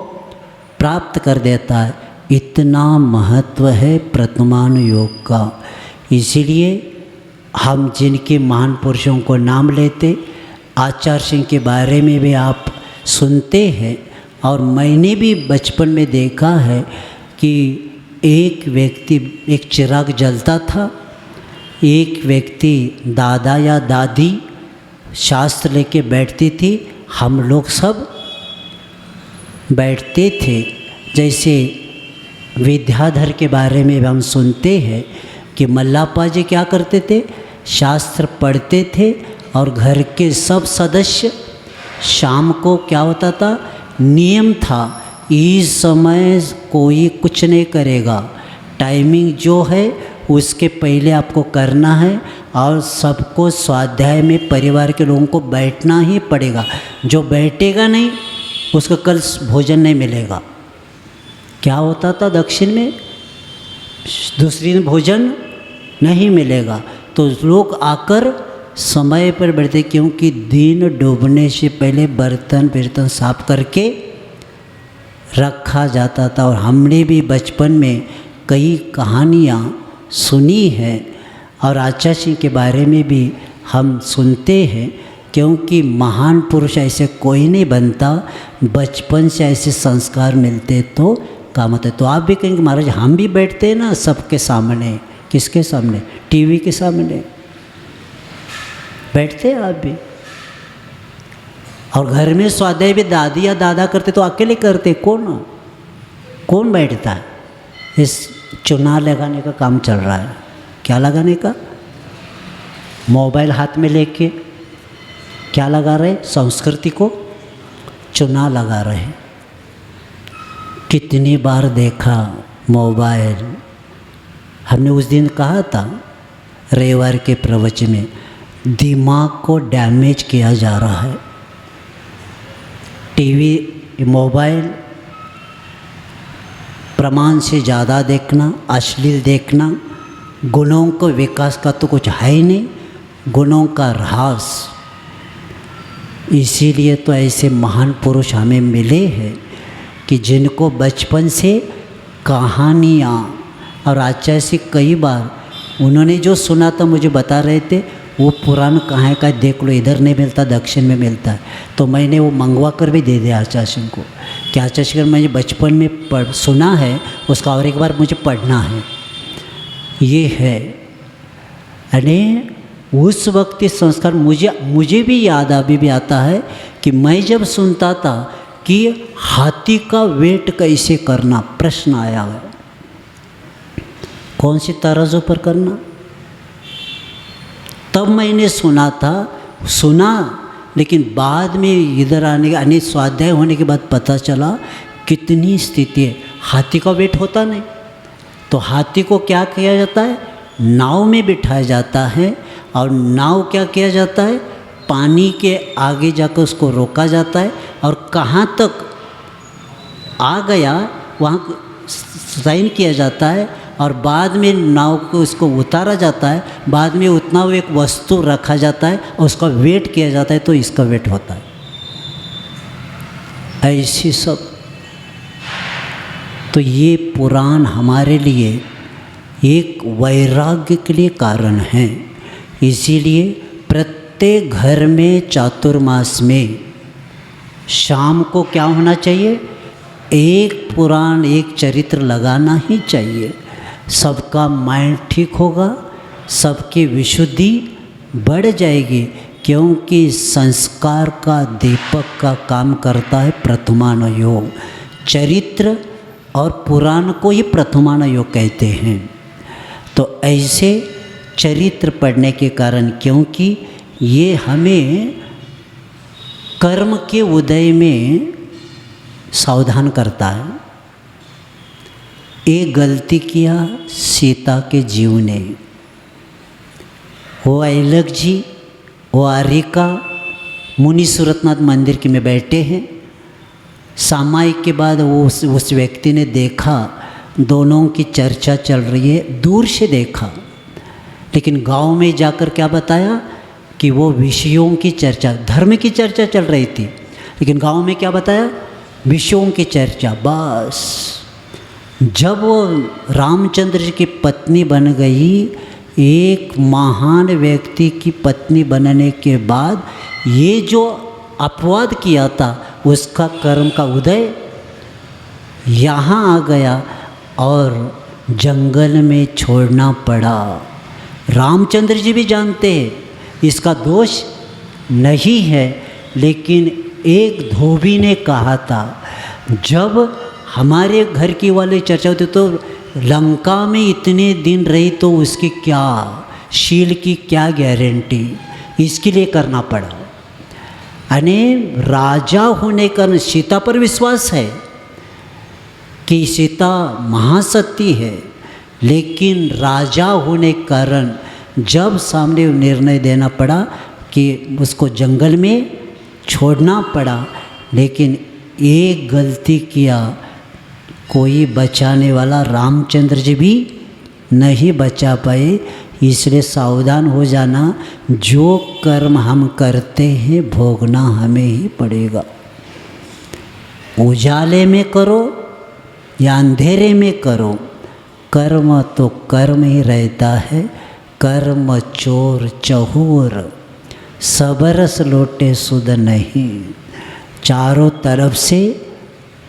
प्राप्त कर देता है। इतना महत्व है प्रतमान योग का। इसीलिए हम जिनके महान पुरुषों को नाम लेते, आचार्य सिंह के बारे में भी आप सुनते हैं। और मैंने भी बचपन में देखा है कि एक व्यक्ति, एक चिराग जलता था, एक व्यक्ति दादा या दादी शास्त्र लेके बैठती थी, हम लोग सब बैठते थे। जैसे विद्याधर के बारे में हम सुनते हैं कि मल्लापा जी क्या करते थे, शास्त्र पढ़ते थे और घर के सब सदस्य शाम को क्या होता था, नियम था इस समय कोई कुछ नहीं करेगा, टाइमिंग जो है उसके पहले आपको करना है और सबको स्वाध्याय में परिवार के लोगों को बैठना ही पड़ेगा। जो बैठेगा नहीं उसको कल भोजन नहीं मिलेगा। क्या होता था दक्षिण में, दूसरी दिन भोजन नहीं मिलेगा। तो लोग आकर समय पर बैठते, क्योंकि दिन डूबने से पहले बर्तन साफ करके रखा जाता था। और हमने भी बचपन में कई कहानियाँ सुनी हैं और आचार्य सिंह के बारे में भी हम सुनते हैं। क्योंकि महान पुरुष ऐसे कोई नहीं बनता, बचपन से ऐसे संस्कार मिलते तो काम होता है। तो आप भी कहेंगे महाराज हम भी बैठते हैं ना सबके सामने, किसके सामने, टीवी के सामने बैठते हैं आप भी। और घर में स्वाध्याय भी दादी या दादा करते तो अकेले करते, कौन बैठता है। इस चुनाव लगाने का काम चल रहा है। क्या लगाने का, मोबाइल हाथ में लेके क्या लगा रहे, संस्कृति को चुनाव लगा रहे। कितनी बार देखा मोबाइल। हमने उस दिन कहा था रविवार के प्रवचन में, दिमाग को डैमेज किया जा रहा है। टीवी, मोबाइल प्रमाण से ज़्यादा देखना, अश्लील देखना, गुणों को विकास का तो कुछ है ही नहीं, गुणों का ह्रास। इसीलिए तो ऐसे महान पुरुष हमें मिले हैं कि जिनको बचपन से कहानियाँ और आचार्य से कई बार उन्होंने जो सुना था मुझे बता रहे थे, वो पुराण कहाँ का देख लो, इधर नहीं मिलता, दक्षिण में मिलता है। तो मैंने वो मंगवा कर भी दे दिया आचार्य सिंह को कि आचार्य सिंह मैंने बचपन में सुना है, उसका और एक बार मुझे पढ़ना है। ये है यानी उस वक्त के संस्कार मुझे भी याद अभी भी आता है कि मैं जब सुनता था कि हाथी का वेट कैसे करना, प्रश्न आया है, कौन सी तराजू पर करना, तब मैंने सुना, लेकिन बाद में इधर आने स्वाध्याय होने के बाद पता चला कितनी स्थिति है। हाथी का वेट होता नहीं, तो हाथी को क्या किया जाता है, नाव में बिठाया जाता है, और नाव क्या किया जाता है, पानी के आगे जाकर उसको रोका जाता है, और कहाँ तक आ गया वहाँ साइन किया जाता है, और बाद में नाव को उसको उतारा जाता है, बाद में उतना वो एक वस्तु रखा जाता है और उसका वेट किया जाता है, तो इसका वेट होता है। ऐसी सब, तो ये पुराण हमारे लिए एक वैराग्य के लिए कारण है। इसीलिए प्रत्येक घर में चातुर्मास में शाम को क्या होना चाहिए, एक पुराण, एक चरित्र लगाना ही चाहिए। सबका माइंड ठीक होगा, सबकी विशुद्धि बढ़ जाएगी, क्योंकि संस्कार का दीपक का काम करता है प्रथमान योग। चरित्र और पुराण को ही प्रथमान योग कहते हैं। तो ऐसे चरित्र पढ़ने के कारण, क्योंकि ये हमें कर्म के उदय में सावधान करता है। एक गलती किया सीता के जीव ने, वो ऐलक जी, वो आरिका मुनि सूरतनाथ मंदिर के में बैठे हैं। सामायिक के बाद वो उस व्यक्ति ने देखा दोनों की चर्चा चल रही है, दूर से देखा, लेकिन गांव में जाकर क्या बताया कि वो विषयों की चर्चा, धर्म की चर्चा चल रही थी, लेकिन गांव में क्या बताया, विषयों की चर्चा। बस जब वो रामचंद्र जी की पत्नी बन गई, एक महान व्यक्ति की पत्नी बनने के बाद ये जो अपवाद किया था उसका कर्म का उदय यहाँ आ गया और जंगल में छोड़ना पड़ा। रामचंद्र जी भी जानते हैं इसका दोष नहीं है, लेकिन एक धोबी ने कहा था, जब हमारे घर की वाली चर्चा होती तो लंका में इतने दिन रही तो उसकी क्या शील की क्या गारंटी, इसके लिए करना पड़ा। अने राजा होने का सीता पर विश्वास है कि सीता महासती है, लेकिन राजा होने के कारण जब सामने निर्णय देना पड़ा कि उसको जंगल में छोड़ना पड़ा, लेकिन एक गलती किया, कोई बचाने वाला रामचंद्र जी भी नहीं बचा पाए। इसलिए सावधान हो जाना, जो कर्म हम करते हैं भोगना हमें ही पड़ेगा। उजाले में करो या अंधेरे में करो, कर्म तो कर्म ही रहता है। कर्म चोर चहूर, सबरस लोटे सुध नहीं। चारों तरफ से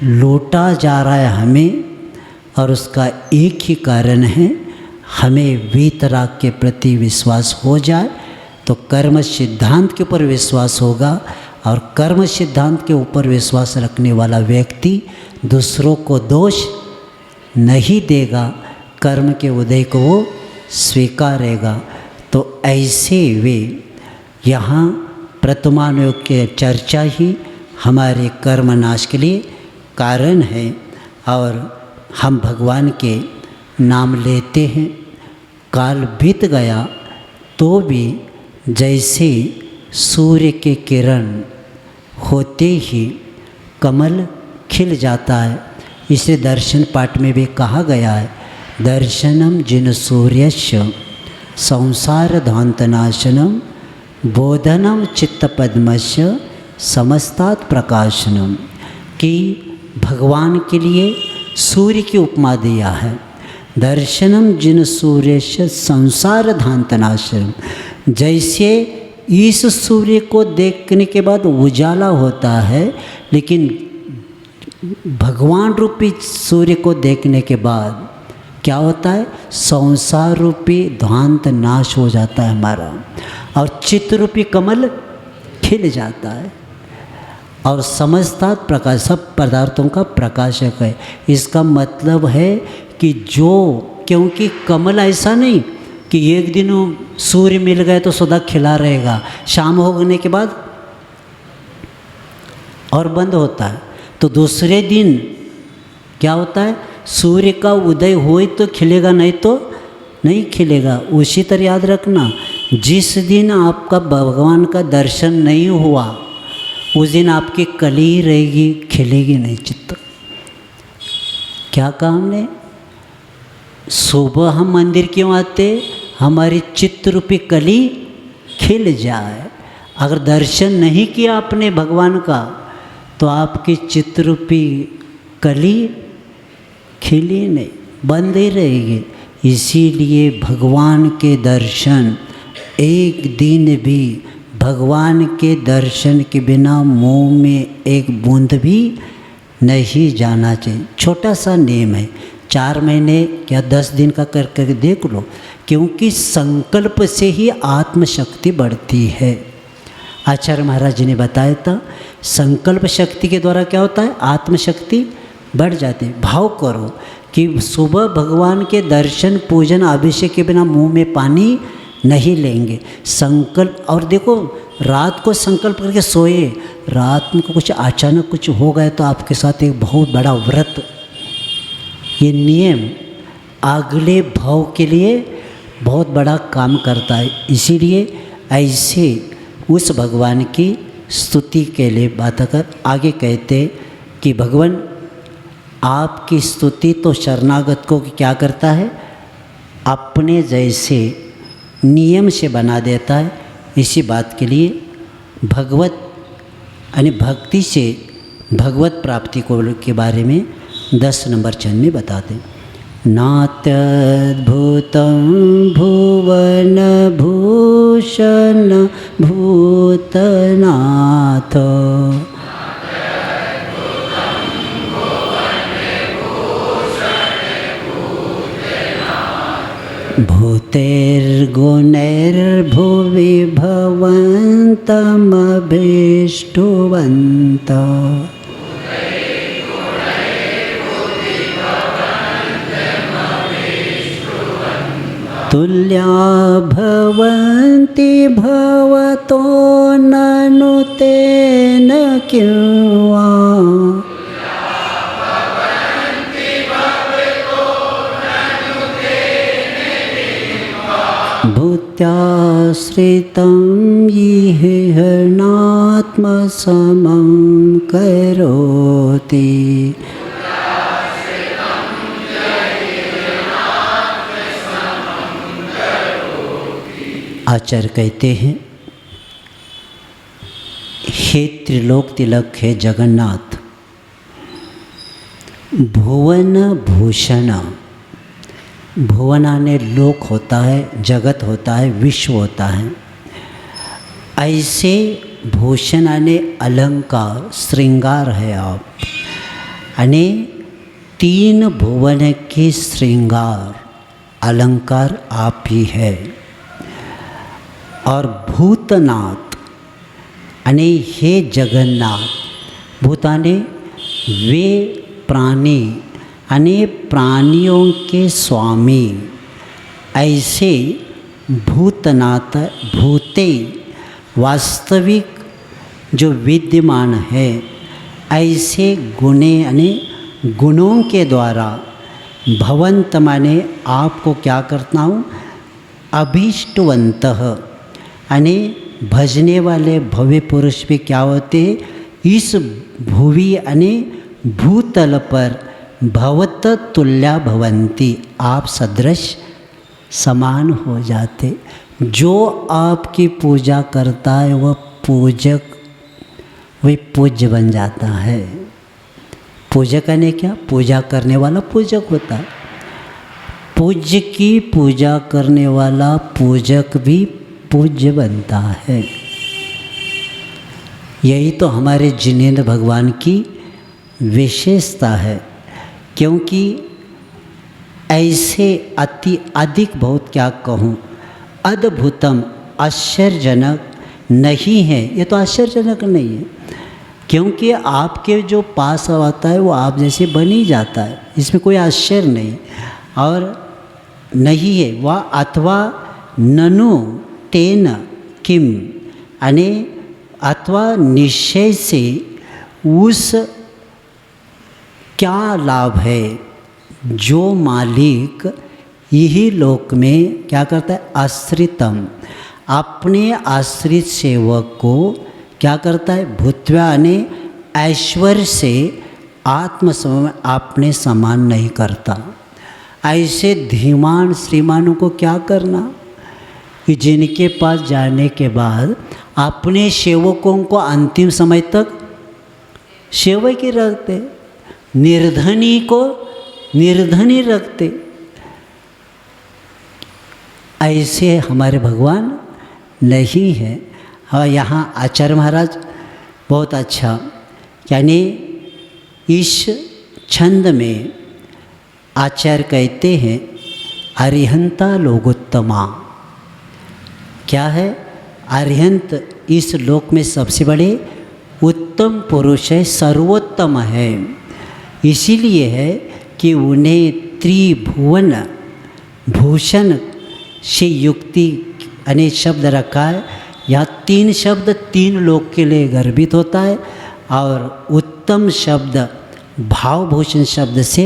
लूटा जा रहा है हमें, और उसका एक ही कारण है, हमें वीतराग के प्रति विश्वास हो जाए तो कर्म सिद्धांत के ऊपर विश्वास होगा, और कर्म सिद्धांत के ऊपर विश्वास रखने वाला व्यक्ति दूसरों को दोष नहीं देगा, कर्म के उदय को वो स्वीकारेगा। तो ऐसे वे यहाँ प्रथमान योग की चर्चा ही हमारे कर्म नाश के लिए कारण है, और हम भगवान के नाम लेते हैं। काल बीत गया तो भी जैसे सूर्य के किरण होते ही कमल खिल जाता है, इसे दर्शन पाठ में भी कहा गया है, दर्शनम जिन सूर्यस्य संसार ध्वांतनाशनम बोधनम चित्तपद्मस्य समस्तात् प्रकाशनम। कि भगवान के लिए सूर्य की उपमा दिया है, दर्शनम जिन सूर्यस्य संसार ध्वांतनाशनम। जैसे इस सूर्य को देखने के बाद उजाला होता है, लेकिन भगवान रूपी सूर्य को देखने के बाद क्या होता है, संसार रूपी ध्वांत नाश हो जाता है हमारा। और चित्तरूपी कमल खिल जाता है और समझता प्रकाश, सब पदार्थों का प्रकाशक है। इसका मतलब है कि जो, क्योंकि कमल ऐसा नहीं कि एक दिन सूर्य मिल गए तो सदा खिला रहेगा, शाम होने के बाद और बंद होता है। तो दूसरे दिन क्या होता है, सूर्य का उदय हो तो खिलेगा, नहीं तो नहीं खिलेगा। उसी तरह याद रखना, जिस दिन आपका भगवान का दर्शन नहीं हुआ उस दिन आपकी कली रहेगी, खिलेगी नहीं चित्त। क्या कहा हमने, सुबह हम मंदिर क्यों आते, हमारी चित्त रूपी कली खिल जाए। अगर दर्शन नहीं किया आपने भगवान का तो आपकी चित्त रूपी कली खिली नहीं, बंद ही रहेगी। इसीलिए भगवान के दर्शन, एक दिन भी भगवान के दर्शन के बिना मुंह में एक बूंद भी नहीं जाना चाहिए। छोटा सा नियम है, 4 महीने या 10 दिन का कर कर देख लो, क्योंकि संकल्प से ही आत्मशक्ति बढ़ती है। आचार्य महाराज जी ने बताया था, संकल्प शक्ति के द्वारा क्या होता है, आत्मशक्ति बढ़ जाती है। भाव करो कि सुबह भगवान के दर्शन, पूजन, अभिषेक के बिना मुंह में पानी नहीं लेंगे। संकल्प, और देखो रात को संकल्प करके सोए, रात में कुछ अचानक कुछ हो गया तो आपके साथ एक बहुत बड़ा व्रत, ये नियम अगले भाव के लिए बहुत बड़ा काम करता है। इसीलिए ऐसे उस भगवान की स्तुति के लिए बात कर आगे कहते कि भगवान आपकी स्तुति तो शरणागत को क्या करता है, अपने जैसे नियम से बना देता है। इसी बात के लिए भगवत यानी भक्ति से भगवत प्राप्ति को के बारे में 10 नंबर चरण में बताते हैं। नात्यद्भुतं भुवन भूषण भूतनाथ भूतैर्गुणैर्भुवि भवन्तमभीष्टवन्त तुल्या भवन्ति भवतो ननु तेन किं वा भूत्याश्रितं इह नात्मसमं करोति। आचार्य कहते हैं, हे त्रिलोक तिलक है जगन्नाथ, भुवन भूषण, भुवनाने लोक होता है, जगत होता है, विश्व होता है। ऐसे भूषण आने अलंकार, श्रृंगार है आप, यानी 3 भुवन के श्रृंगार अलंकार आप ही है। और भूतनाथ यानी हे जगन्नाथ, भूताने वे प्राणी यानी प्राणियों के स्वामी। ऐसे भूतनाथ, भूते वास्तविक जो विद्यमान है, ऐसे गुणे यानी गुणों के द्वारा भवंत माने आपको क्या करता हूँ, अभीष्टवंतः यानी भजने वाले भव्य पुरुष भी क्या होते, इस भुवि यानी भूतल पर भवत तुल्या भवंती, आप सदृश समान हो जाते। जो आपकी पूजा करता है वह पूजक, वह पूज्य बन जाता है। पूजक यानी क्या, पूजा करने वाला पूजक होता है। पूज्य की पूजा करने वाला पूजक भी पूज्य बनता है। यही तो हमारे जिनेंद्र भगवान की विशेषता है, क्योंकि ऐसे अति अधिक बहुत क्या कहूँ, अद्भुतम आश्चर्यजनक नहीं है। ये तो आश्चर्यजनक नहीं है, क्योंकि आपके जो पास आता है वो आप जैसे बन ही जाता है, इसमें कोई आश्चर्य नहीं। और नहीं है वह अथवा ननु तेन किम, यानी अथवा निश्चय से उस क्या लाभ है जो मालिक यही लोक में क्या करता है, आश्रितम, अपने आश्रित सेवक को क्या करता है, भूत्वा यानी ऐश्वर्य से आत्मसमन अपने समान नहीं करता। ऐसे धीमान श्रीमानों को क्या करना कि जिनके पास जाने के बाद अपने सेवकों को अंतिम समय तक सेवक ही रखते, निर्धनी को निर्धनी रखते। ऐसे हमारे भगवान नहीं है। और यहाँ आचार्य महाराज बहुत अच्छा, यानी इस छंद में आचार्य कहते हैं अरिहंता लोकोत्तमा। क्या है, अरिहंत इस लोक में सबसे बड़े उत्तम पुरुष है, सर्वोत्तम है। इसीलिए है कि उन्हें त्रिभुवन भूषण से युक्ति अनेक शब्द रखा है। यहाँ 3 शब्द 3 लोक के लिए गर्भित होता है, और उत्तम शब्द भावभूषण शब्द से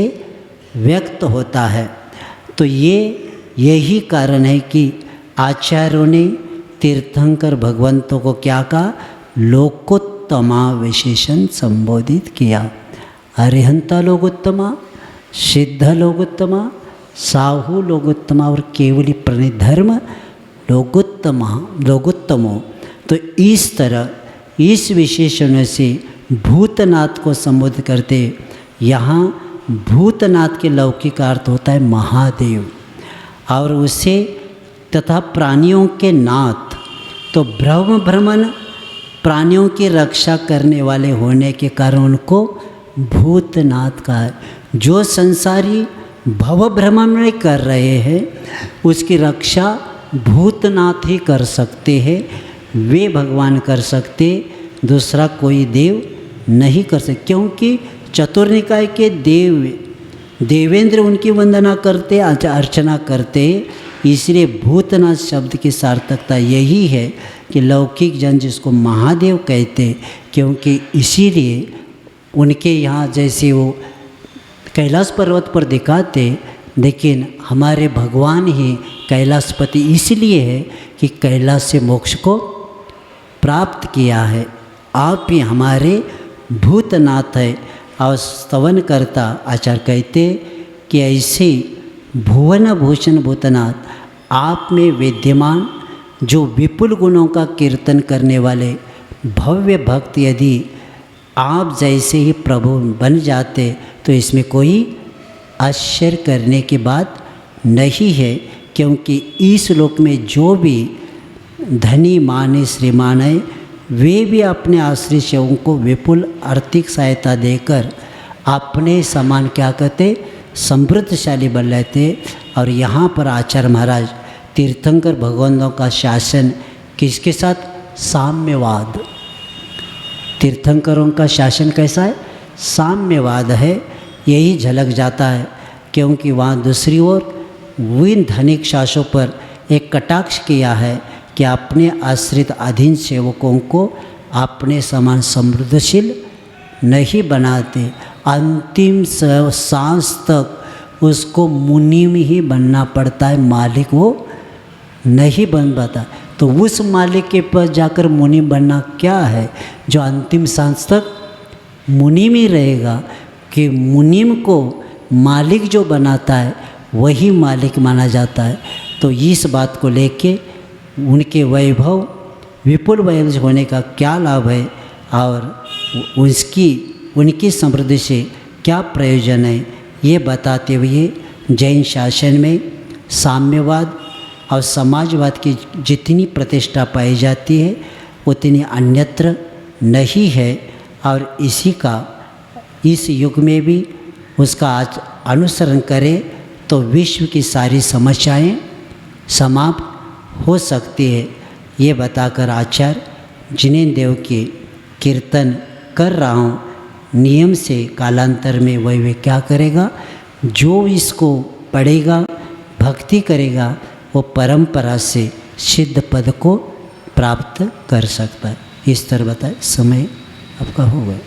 व्यक्त होता है। तो यही कारण है कि आचार्यों ने तीर्थंकर भगवंतों को क्या कहा, लोकोत्तमा विशेषण संबोधित किया। अरिहंता लोकोत्तमा, सिद्ध लोकोत्तमा, साहू लोकोत्तमा और केवली प्रणिधर्म लोकोत्तमो। तो इस तरह इस विशेषण से भूतनाथ को संबोधित करते। यहाँ भूतनाथ के लौकिक अर्थ होता है महादेव, और उसे तथा प्राणियों के नाथ। तो ब्रह्म भ्रमण प्राणियों की रक्षा करने वाले होने के कारण उनको भूतनाथ का है। जो संसारी भव भ्रमण में कर रहे हैं उसकी रक्षा भूतनाथ ही कर सकते हैं, वे भगवान कर सकते, दूसरा कोई देव नहीं कर सकते। क्योंकि चतुर्निकाय के देवेंद्र उनकी वंदना करते, अर्चना करते। इसलिए भूतनाथ शब्द की सार्थकता यही है कि लौकिक जन जिसको महादेव कहते, क्योंकि इसीलिए उनके यहाँ जैसे वो कैलाश पर्वत पर दिखाते, लेकिन हमारे भगवान ही कैलाशपति इसलिए है कि कैलाश से मोक्ष को प्राप्त किया है। आप ही हमारे भूतनाथ है। और स्तवन करता आचार्य कहते कि ऐसे भुवन भूषण भूतनाथ आप में विद्यमान जो विपुल गुणों का कीर्तन करने वाले भव्य भक्त यदि आप जैसे ही प्रभु बन जाते तो इसमें कोई आश्चर्य करने की बात नहीं है। क्योंकि इस लोक में जो भी धनी माने श्रीमान है वे भी अपने आश्रित सेवकों को विपुल आर्थिक सहायता देकर अपने समान क्या कहते समृद्धशाली बन लेते। और यहाँ पर आचार्य महाराज तीर्थंकर भगवंतों का शासन किसके साथ, साम्यवाद। तीर्थंकरों का शासन कैसा है, साम्यवाद है। यही झलक जाता है क्योंकि वहाँ दूसरी ओर विन धनिक शासकों पर एक कटाक्ष किया है कि अपने आश्रित अधीन सेवकों को अपने समान समृद्धशील नहीं बनाते। अंतिम सांस तक उसको मुनि में ही बनना पड़ता है, मालिक वो नहीं बन पाता। तो उस मालिक के पास जाकर मुनि बनना क्या है, जो अंतिम सांस तक मुनि में रहेगा। कि मुनिम को मालिक जो बनाता है वही मालिक माना जाता है। तो इस बात को लेके उनके वैभव विपुल वैभव होने का क्या लाभ है और उनकी समृद्धि से क्या प्रयोजन है, ये बताते हुए जैन शासन में साम्यवाद और समाजवाद की जितनी प्रतिष्ठा पाई जाती है उतनी अन्यत्र नहीं है। और इसी का इस युग में भी उसका आज अनुसरण करें तो विश्व की सारी समस्याएं समाप्त हो सकती है। ये बताकर आचार्य जिनेन्द्र देव के कीर्तन कर रहा हूँ नियम से, कालांतर में वह क्या करेगा, जो इसको पढ़ेगा, भक्ति करेगा, वो परंपरा से सिद्ध पद को प्राप्त कर सकता है। इस तरह बताए, समय आपका हो गया।